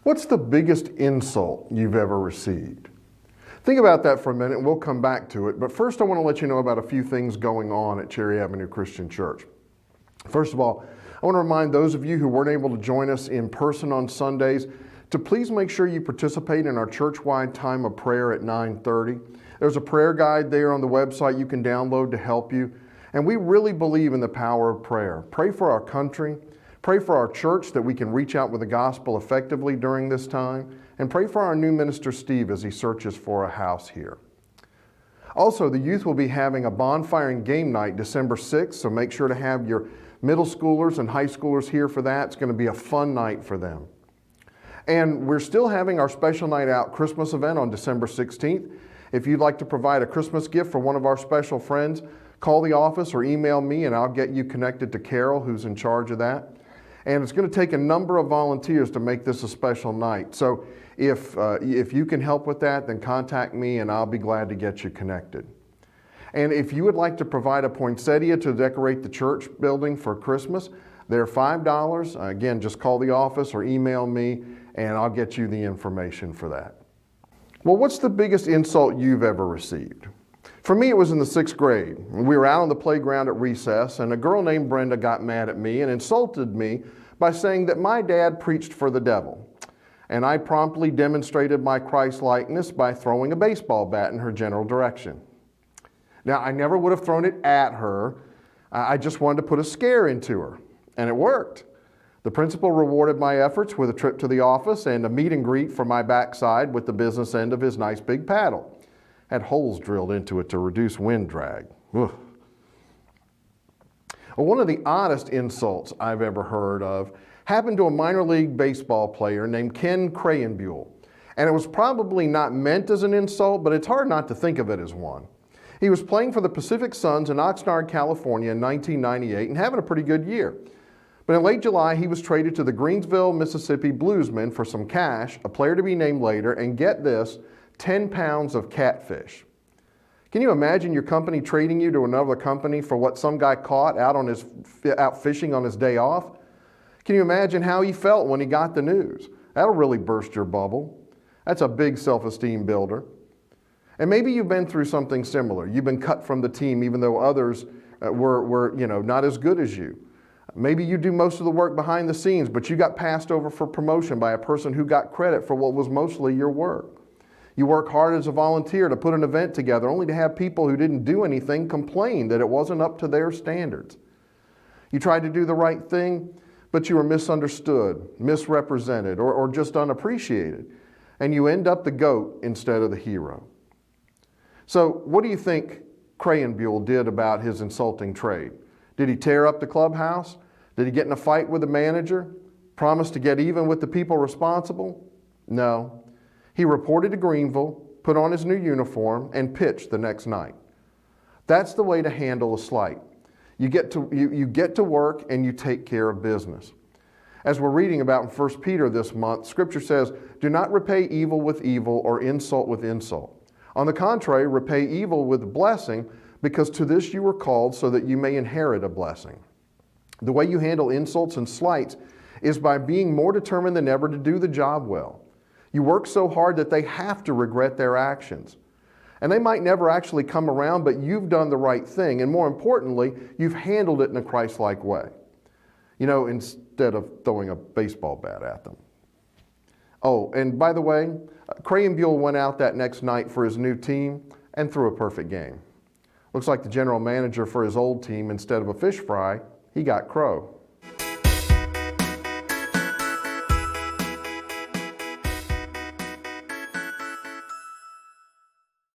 What's the biggest insult you've ever received? Think about that for a minute and we'll come back to it. But first I want to let you know about a few things going on at Cherry Avenue Christian Church. First of all, I want to remind those of you who weren't able to join us in person on Sundays to please make sure you participate in our church-wide time of prayer at 9:30. There's a prayer guide there on the website you can download to help you. And we really believe in the power of prayer. Pray for our country. Pray for our church that we can reach out with the gospel effectively during this time. And pray for our new minister, Steve, as he searches for a house here. Also, the youth will be having a bonfire and game night December 6th, so make sure to have your middle schoolers and high schoolers here for that. It's going to be a fun night for them. And we're still having our special night out Christmas event on December 16th. If you'd like to provide a Christmas gift for one of our special friends, call the office or email me and I'll get you connected to Carol, who's in charge of that. And it's going to take a number of volunteers to make this a special night. So if you can help with that, then contact me and I'll be glad to get you connected. And if you would like to provide a poinsettia to decorate the church building for Christmas, they're $5. Again, just call the office or email me and I'll get you the information for that. Well, what's the biggest insult you've ever received? For me, it was in the 6th grade. We were out on the playground at recess, and a girl named Brenda got mad at me and insulted me by saying that my dad preached for the devil. And I promptly demonstrated my Christ-likeness by throwing a baseball bat in her general direction. Now, I never would have thrown it at her. I just wanted to put a scare into her, and it worked. The principal rewarded my efforts with a trip to the office and a meet and greet for my backside with the business end of his nice big paddle. Had holes drilled into it to reduce wind drag. Ugh. Well, one of the oddest insults I've ever heard of happened to a minor league baseball player named Ken Crayonbuell. And it was probably not meant as an insult, but it's hard not to think of it as one. He was playing for the Pacific Suns in Oxnard, California in 1998 and having a pretty good year. But in late July, he was traded to the Greensville, Mississippi Bluesmen for some cash, a player to be named later, and get this, 10 pounds of catfish. Can you imagine your company trading you to another company for what some guy caught out fishing on his day off? Can you imagine how he felt when he got the news? That'll really burst your bubble. That's a big self-esteem builder. And maybe you've been through something similar. You've been cut from the team even though others were not as good as you. Maybe you do most of the work behind the scenes, but you got passed over for promotion by a person who got credit for what was mostly your work. You work hard as a volunteer to put an event together only to have people who didn't do anything complain that it wasn't up to their standards. You tried to do the right thing, but you were misunderstood, misrepresented, or just unappreciated. And you end up the goat instead of the hero. So what do you think Crayonbuell did about his insulting trade? Did he tear up the clubhouse? Did he get in a fight with the manager? Promise to get even with the people responsible? No. He reported to Greenville, put on his new uniform, and pitched the next night. That's the way to handle a slight. You get to work and you take care of business. As we're reading about in 1 Peter this month, Scripture says, do not repay evil with evil or insult with insult. On the contrary, repay evil with blessing, because to this you were called so that you may inherit a blessing. The way you handle insults and slights is by being more determined than ever to do the job well. You work so hard that they have to regret their actions. And they might never actually come around, but you've done the right thing. And more importantly, you've handled it in a Christ-like way. Instead of throwing a baseball bat at them. Oh, and by the way, Crayonbuell went out that next night for his new team and threw a perfect game. Looks like the general manager for his old team, instead of a fish fry, he got crow.